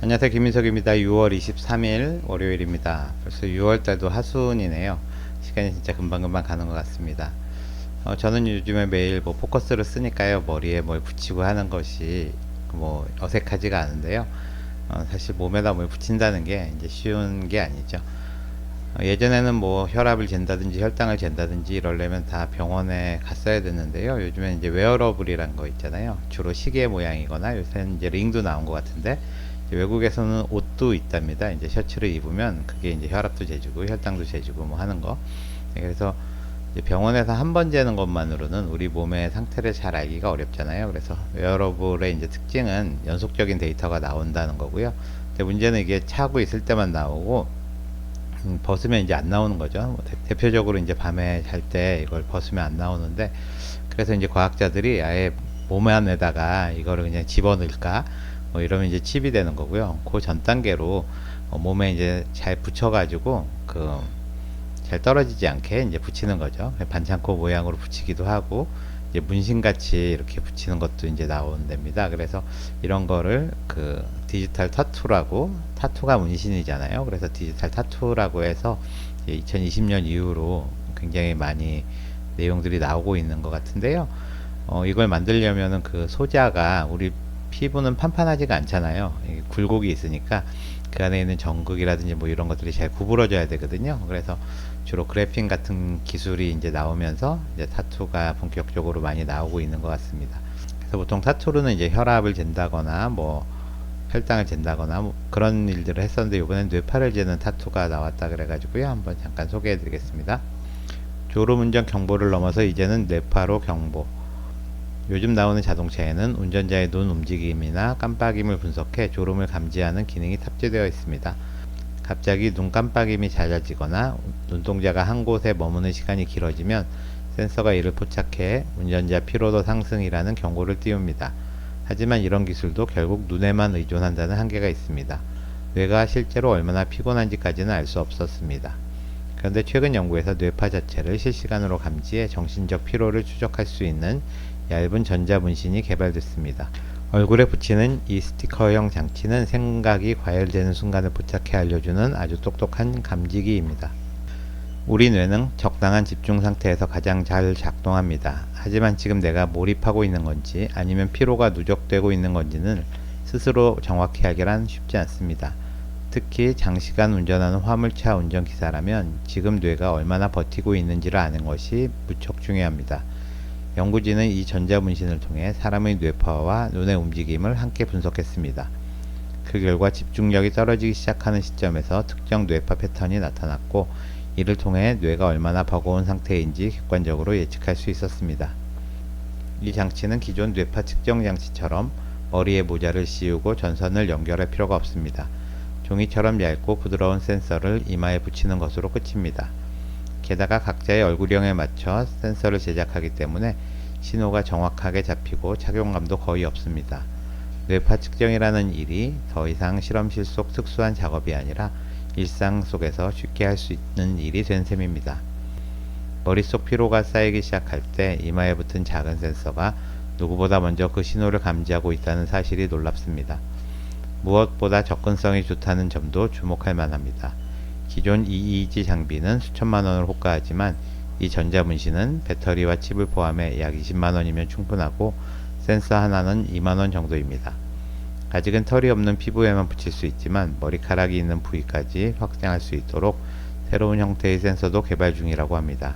안녕하세요, 김민석입니다. 6월 23일 월요일입니다. 벌써 6월달도 하순이네요. 시간이 진짜 금방금방 가는 것 같습니다. 저는 요즘에 매일 뭐 포커스를 쓰니까요, 머리에 뭘 붙이고 하는 것이 뭐 어색하지가 않은데요. 사실 몸에다 뭘 붙인다는 게 이제 쉬운 게 아니죠. 예전에는 뭐 혈압을 잰다든지 혈당을 잰다든지 이러려면 다 병원에 갔어야 됐는데요. 요즘엔 이제 웨어러블이란 거 있잖아요. 주로 시계 모양이거나 요새는 이제 링도 나온 것 같은데, 이제 외국에서는 옷도 있답니다. 이제 셔츠를 입으면 그게 이제 혈압도 재주고 혈당도 재주고 뭐 하는 거. 그래서 이제 병원에서 한 번 재는 것만으로는 우리 몸의 상태를 잘 알기가 어렵잖아요. 그래서 웨어러블의 이제 특징은 연속적인 데이터가 나온다는 거고요. 근데 문제는 이게 차고 있을 때만 나오고, 벗으면 이제 안 나오는 거죠. 뭐 대표적으로 이제 밤에 잘 때 이걸 벗으면 안 나오는데, 그래서 이제 과학자들이 아예 몸 안에다가 이거를 그냥 집어넣을까 뭐 이러면 이제 칩이 되는 거고요. 그 전 단계로 몸에 이제 잘 붙여가지고 그 잘 떨어지지 않게 이제 붙이는 거죠. 반창고 모양으로 붙이기도 하고, 이제 문신같이 이렇게 붙이는 것도 이제 나온답니다. 그래서 이런 거를 그 디지털 타투라고, 타투가 문신이잖아요. 그래서 디지털 타투라고 해서 2020년 이후로 굉장히 많이 내용들이 나오고 있는 것 같은데요. 이걸 만들려면은 그 소자가, 우리 피부는 판판하지가 않잖아요. 굴곡이 있으니까 그 안에 있는 전극이라든지 뭐 이런 것들이 잘 구부러져야 되거든요. 그래서 주로 그래핀 같은 기술이 이제 나오면서 이제 타투가 본격적으로 많이 나오고 있는 것 같습니다. 그래서 보통 타투로는 이제 혈압을 잰다거나 뭐 혈당을 잰다거나 뭐 그런 일들을 했었는데, 이번엔 뇌파를 재는 타투가 나왔다 그래가지고요. 한번 잠깐 소개해 드리겠습니다. 졸음운전 경보를 넘어서 이제는 뇌파로 경보. 요즘 나오는 자동차에는 운전자의 눈 움직임이나 깜빡임을 분석해 졸음을 감지하는 기능이 탑재되어 있습니다. 갑자기 눈 깜빡임이 잦아지거나 눈동자가 한 곳에 머무는 시간이 길어지면 센서가 이를 포착해 운전자 피로도 상승이라는 경고를 띄웁니다. 하지만 이런 기술도 결국 눈에만 의존한다는 한계가 있습니다. 뇌가 실제로 얼마나 피곤한지까지는 알 수 없었습니다. 그런데 최근 연구에서 뇌파 자체를 실시간으로 감지해 정신적 피로를 추적할 수 있는 얇은 전자문신이 개발됐습니다. 얼굴에 붙이는 이 스티커형 장치는 생각이 과열되는 순간을 포착해 알려주는 아주 똑똑한 감지기입니다. 우리 뇌는 적당한 집중 상태에서 가장 잘 작동합니다. 하지만 지금 내가 몰입하고 있는 건지 아니면 피로가 누적되고 있는 건지는 스스로 정확히 알기란 쉽지 않습니다. 특히 장시간 운전하는 화물차 운전기사라면 지금 뇌가 얼마나 버티고 있는지를 아는 것이 무척 중요합니다. 연구진은 이 전자문신을 통해 사람의 뇌파와 눈의 움직임을 함께 분석했습니다. 그 결과 집중력이 떨어지기 시작하는 시점에서 특정 뇌파 패턴이 나타났고, 이를 통해 뇌가 얼마나 버거운 상태인지 객관적으로 예측할 수 있었습니다. 이 장치는 기존 뇌파 측정 장치처럼 머리에 모자를 씌우고 전선을 연결할 필요가 없습니다. 종이처럼 얇고 부드러운 센서를 이마에 붙이는 것으로 끝입니다. 게다가 각자의 얼굴형에 맞춰 센서를 제작하기 때문에 신호가 정확하게 잡히고 착용감도 거의 없습니다. 뇌파 측정이라는 일이 더 이상 실험실 속 특수한 작업이 아니라 일상 속에서 쉽게 할 수 있는 일이 된 셈입니다. 머릿속 피로가 쌓이기 시작할 때 이마에 붙은 작은 센서가 누구보다 먼저 그 신호를 감지하고 있다는 사실이 놀랍습니다. 무엇보다 접근성이 좋다는 점도 주목할 만합니다. 기존 EEG 장비는 수천만 원을 호가하지만 이 전자문신은 배터리와 칩을 포함해 약 20만 원이면 충분하고 센서 하나는 2만 원 정도입니다. 아직은 털이 없는 피부에만 붙일 수 있지만 머리카락이 있는 부위까지 확장할 수 있도록 새로운 형태의 센서도 개발 중이라고 합니다.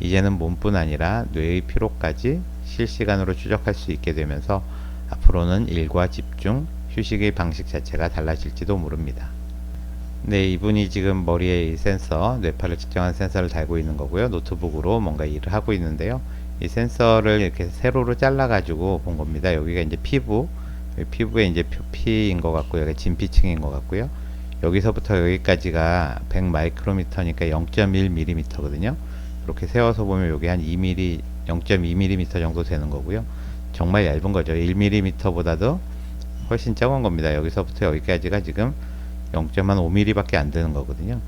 이제는 몸뿐 아니라 뇌의 피로까지 실시간으로 추적할 수 있게 되면서 앞으로는 일과 집중, 휴식의 방식 자체가 달라질지도 모릅니다. 네, 이분이 지금 머리에 이 센서, 뇌파를 측정한 센서를 달고 있는 거고요. 노트북으로 뭔가 일을 하고 있는데요. 이 센서를 이렇게 세로로 잘라 가지고 본 겁니다. 여기가 이제 피부에 이제 표피인 것 같고요. 여기 진피층인 것 같고요. 여기서부터 여기까지가 100 마이크로미터니까 0.1mm 거든요. 이렇게 세워서 보면 여기 한 2mm, 0.2mm 정도 되는 거고요. 정말 얇은 거죠. 1mm 보다도 훨씬 적은 겁니다. 여기서부터 여기까지가 지금 0.5mm 밖에 안 되는 거거든요.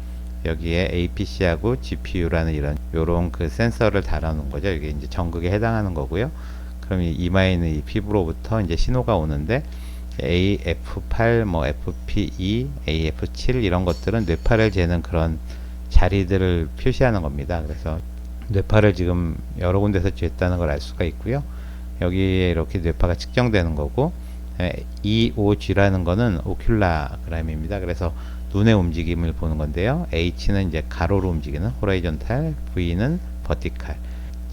여기에 APC하고 GPU라는 요런 그 센서를 달아놓은 거죠. 이게 이제 전극에 해당하는 거고요. 그럼 이 이마에 있는 이 피부로부터 이제 신호가 오는데, AF8, 뭐 FP2, AF7 이런 것들은 뇌파를 재는 그런 자리들을 표시하는 겁니다. 그래서 뇌파를 지금 여러 군데서 쟀다는 걸 알 수가 있고요. 여기에 이렇게 뇌파가 측정되는 거고, EOG라는 거는 오큘라그램입니다. 그래서 눈의 움직임을 보는 건데요. H는 이제 가로로 움직이는 호라이존탈, V는 버티칼.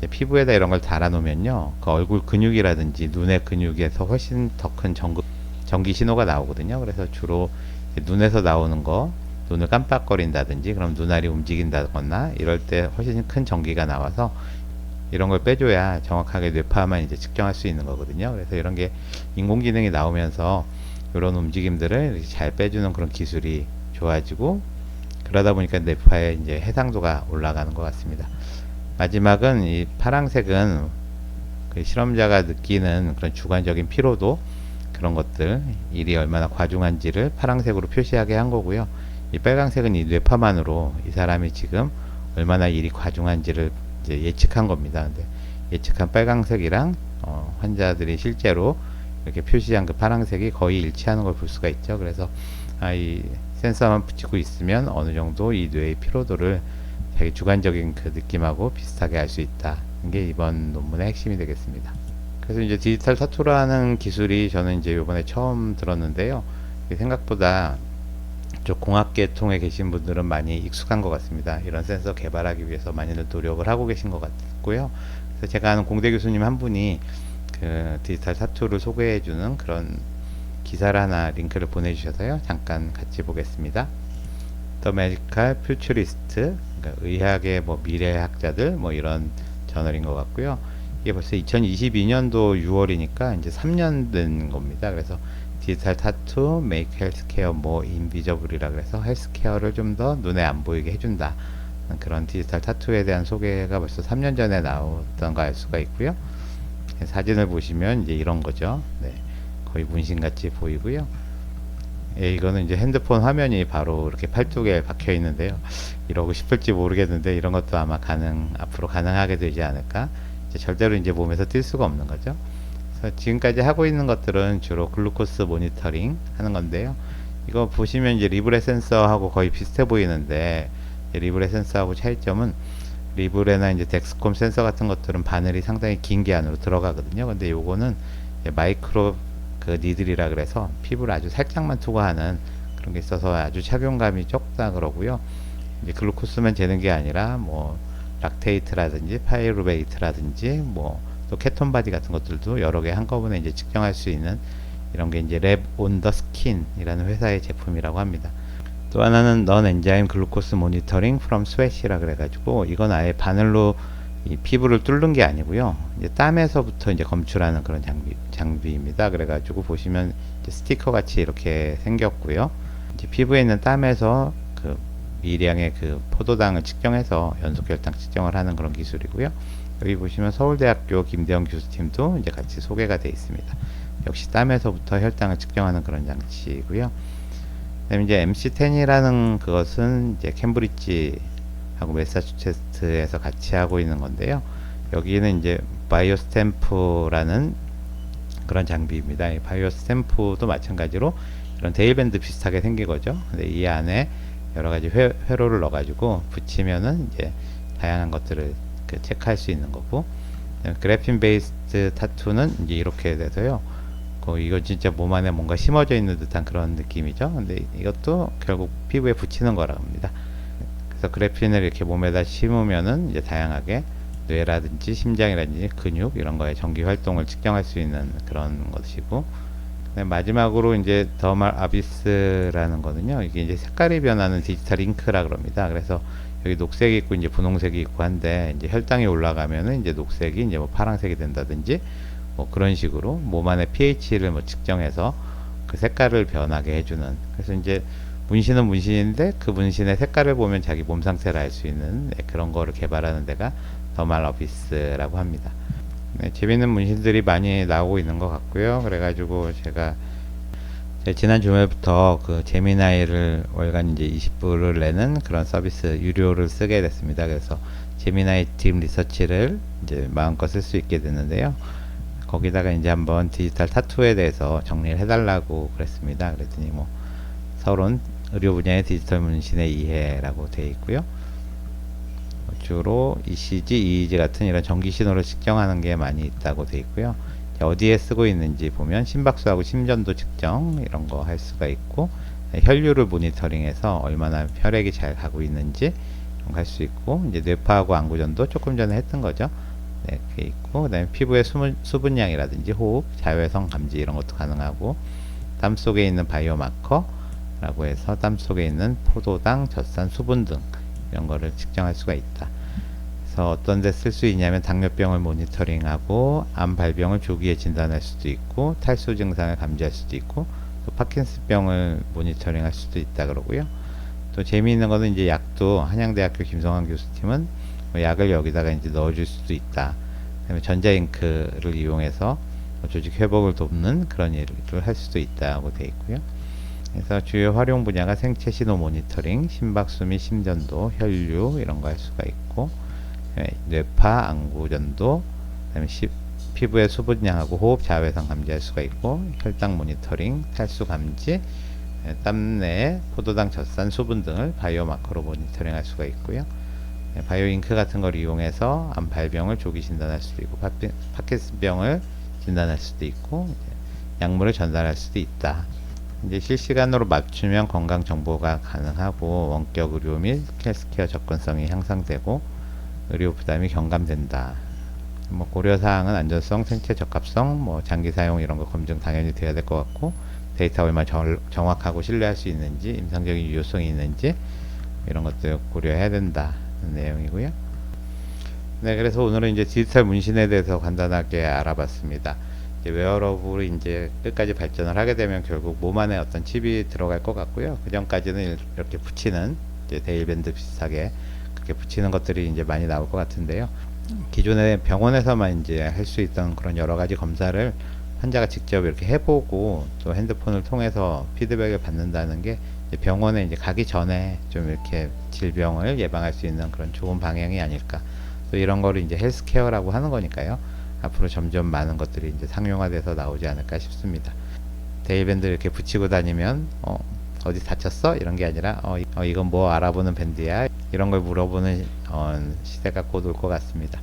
피부에다 이런 걸 달아 놓으면요, 그 얼굴 근육이라든지 눈의 근육에서 훨씬 더 큰 전기 신호가 나오거든요. 그래서 주로 눈에서 나오는 거, 눈을 깜빡거린다든지, 그럼 눈알이 움직인다거나 이럴 때 훨씬 큰 전기가 나와서 이런 걸 빼줘야 정확하게 뇌파만 이제 측정할 수 있는 거거든요. 그래서 이런 게 인공지능이 나오면서 이런 움직임들을 이렇게 잘 빼주는 그런 기술이 좋아지고, 그러다 보니까 뇌파의 이제 해상도가 올라가는 것 같습니다. 마지막은 이 파랑색은 그 실험자가 느끼는 그런 주관적인 피로도, 그런 것들, 일이 얼마나 과중한지를 파랑색으로 표시하게 한 거고요. 이 빨강색은 이 뇌파만으로 이 사람이 지금 얼마나 일이 과중한지를 이제 예측한 겁니다. 근데 예측한 빨강색이랑 환자들이 실제로 이렇게 표시한 그 파랑색이 거의 일치하는 걸 볼 수가 있죠. 그래서 이 센서만 붙이고 있으면 어느 정도 이 뇌의 피로도를 자기 주관적인 그 느낌하고 비슷하게 알 수 있다. 이게 이번 논문의 핵심이 되겠습니다. 그래서 이제 디지털 타투라는 기술이 저는 이제 이번에 처음 들었는데요. 생각보다 쪽 공학계통에 계신 분들은 많이 익숙한 것 같습니다. 이런 센서 개발하기 위해서 많이들 노력을 하고 계신 것 같고요. 그래서 제가 아는 공대 교수님 한 분이 그 디지털 타투를 소개해주는 그런 기사를 하나 링크를 보내주셔서요. 잠깐 같이 보겠습니다. The Medical Futurist, 그러니까 의학의 뭐 미래학자들 뭐 이런 저널인 것 같고요. 이게 벌써 2022년도 6월이니까 이제 3년 된 겁니다. 그래서 디지털 타투 make healthcare more invisible이라 그래서 헬스케어를 좀 더 눈에 안 보이게 해준다. 그런 디지털 타투에 대한 소개가 벌써 3년 전에 나왔던 거 알 수가 있고요. 사진을 보시면 이제 이런 거죠. 네, 거의 문신같이 보이고요. 이거는 이제 핸드폰 화면이 바로 이렇게 팔뚝에 박혀 있는데요. 이러고 싶을지 모르겠는데 이런 것도 아마 앞으로 가능하게 되지 않을까. 절대로 이제 몸에서 뛸 수가 없는 거죠. 그래서 지금까지 하고 있는 것들은 주로 글루코스 모니터링 하는 건데요. 이거 보시면 이제 리브레 센서하고 거의 비슷해 보이는데, 리브레 센서하고 차이점은 리브레나 이제 덱스콤 센서 같은 것들은 바늘이 상당히 긴 게 안으로 들어가거든요. 근데 요거는 마이크로 그 니들이라 그래서 피부를 아주 살짝만 투과하는 그런 게 있어서 아주 착용감이 적다 그러고요. 이제 글루코스만 재는 게 아니라 뭐 락테이트라든지 파이루베이트라든지 뭐 또 케톤 바디 같은 것들도 여러 개 한꺼번에 이제 측정할 수 있는 이런 게 이제 랩 온 더 스킨이라는 회사의 제품이라고 합니다. 또 하나는 넌 엔자임 글루코스 모니터링 프롬 스웨시라 그래가지고 이건 아예 바늘로 이 피부를 뚫는 게 아니고요. 이제 땀에서부터 이제 검출하는 그런 장비입니다. 그래가지고 보시면 이제 스티커 같이 이렇게 생겼고요. 이제 피부에 있는 땀에서 그 미량의 그 포도당을 측정해서 연속 혈당 측정을 하는 그런 기술이고요. 여기 보시면 서울대학교 김대영 교수팀도 이제 같이 소개가 되어 있습니다. 역시 땀에서부터 혈당을 측정하는 그런 장치이고요. 그다음에 이제 MC10이라는 그것은 이제 캠브리지하고 매사추세츠에서 같이 하고 있는 건데요. 여기는 이제 바이오 스탬프라는 그런 장비입니다. 이 바이오 스탬프도 마찬가지로 이런 데일밴드 비슷하게 생긴 거죠. 근데 이 안에 여러 가지 회로를 넣어가지고 붙이면은 이제 다양한 것들을 그 체크할 수 있는 거고, 그래핀 베이스드 타투는 이제 이렇게 돼서요. 이거 진짜 몸 안에 뭔가 심어져 있는 듯한 그런 느낌이죠. 근데 이것도 결국 피부에 붙이는 거라고 합니다. 그래서 그래핀을 이렇게 몸에다 심으면은 이제 다양하게 뇌라든지 심장이라든지 근육 이런 거에 전기 활동을 측정할 수 있는 그런 것이고, 마지막으로 이제 더말 아비스라는 거는요. 이게 이제 색깔이 변하는 디지털 잉크라 그럽니다. 그래서 여기 녹색이 있고 이제 분홍색이 있고 한데, 이제 혈당이 올라가면은 이제 녹색이 이제 뭐 파란색이 된다든지 뭐 그런 식으로 몸 안에 pH를 뭐 측정해서 그 색깔을 변하게 해주는. 그래서 이제 문신은 문신인데 그 문신의 색깔을 보면 자기 몸 상태를 알 수 있는 그런 거를 개발하는 데가 더말 어비스라고 합니다. 네, 재밌는 문신들이 많이 나오고 있는 것 같고요. 그래가지고 제가 지난 주말부터 그 제미나이를 월간 이제 20불을 내는 그런 서비스 유료를 쓰게 됐습니다. 그래서 제미나이 팀 리서치를 이제 마음껏 쓸 수 있게 됐는데요. 거기다가 이제 한번 디지털 타투에 대해서 정리를 해달라고 그랬습니다. 그랬더니 뭐 서론 의료 분야의 디지털 문신의 이해라고 되어 있고요. 주로 ECG, EEG 같은 이런 전기 신호를 측정하는 게 많이 있다고 되어 있고요. 어디에 쓰고 있는지 보면 심박수하고 심전도 측정 이런 거 할 수가 있고, 혈류를 모니터링해서 얼마나 혈액이 잘 가고 있는지 할 수 있고, 이제 뇌파하고 안구전도 조금 전에 했던 거죠. 네, 그게 있고, 그다음에 피부의 수분량이라든지 호흡, 자외선 감지 이런 것도 가능하고, 땀 속에 있는 바이오마커라고 해서 땀 속에 있는 포도당, 젖산, 수분 등 이런 거를 측정할 수가 있다. 그래서 어떤 데 쓸 수 있냐면 당뇨병을 모니터링하고 암 발병을 조기에 진단할 수도 있고, 탈수 증상을 감지할 수도 있고, 또 파킨슨병을 모니터링할 수도 있다 그러고요. 또 재미있는 거는 이제 약도 한양대학교 김성환 교수팀은 뭐 약을 여기다가 이제 넣어줄 수도 있다. 그다음에 전자잉크를 이용해서 뭐 조직 회복을 돕는 그런 일을 할 수도 있다고 되어 있고요. 그래서 주요 활용 분야가 생체 신호 모니터링, 심박수 및 심전도, 혈류 이런 거 할 수가 있고, 뇌파, 안구전도, 그다음에 피부의 수분량하고 호흡, 자외선 감지할 수가 있고, 혈당 모니터링, 탈수 감지, 땀내, 포도당, 젖산, 수분 등을 바이오마커로 모니터링 할 수가 있고요. 바이오잉크 같은 걸 이용해서 암 발병을 조기 진단할 수도 있고, 파킨슨병을 진단할 수도 있고, 약물을 전달할 수도 있다. 이제 실시간으로 맞추면 건강 정보가 가능하고, 원격 의료 및 헬스케어 접근성이 향상되고, 의료 부담이 경감된다. 뭐 고려사항은 안전성, 생체 적합성, 뭐 장기 사용 이런 거 검증 당연히 돼야 될 것 같고, 데이터 얼마나 정확하고 신뢰할 수 있는지, 임상적인 유효성이 있는지 이런 것들 고려해야 된다는 내용이고요. 네, 그래서 오늘은 이제 디지털 문신에 대해서 간단하게 알아봤습니다. 이제 웨어러블이 이제 끝까지 발전을 하게 되면 결국 몸 안에 어떤 칩이 들어갈 것 같고요. 그 전까지는 이렇게 붙이는 이제 데일밴드 비슷하게 그렇게 붙이는 것들이 이제 많이 나올 것 같은데요. 기존에 병원에서만 이제 할 수 있던 그런 여러 가지 검사를 환자가 직접 이렇게 해보고 또 핸드폰을 통해서 피드백을 받는다는 게 병원에 이제 가기 전에 좀 이렇게 질병을 예방할 수 있는 그런 좋은 방향이 아닐까. 또 이런 거를 이제 헬스케어라고 하는 거니까요. 앞으로 점점 많은 것들이 이제 상용화돼서 나오지 않을까 싶습니다. 데일밴드 이렇게 붙이고 다니면 어디 다쳤어? 이런 게 아니라 이건 뭐 알아보는 밴드야? 이런 걸 물어보는 시대가 곧 올 것 같습니다.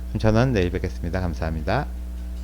그럼 저는 내일 뵙겠습니다. 감사합니다.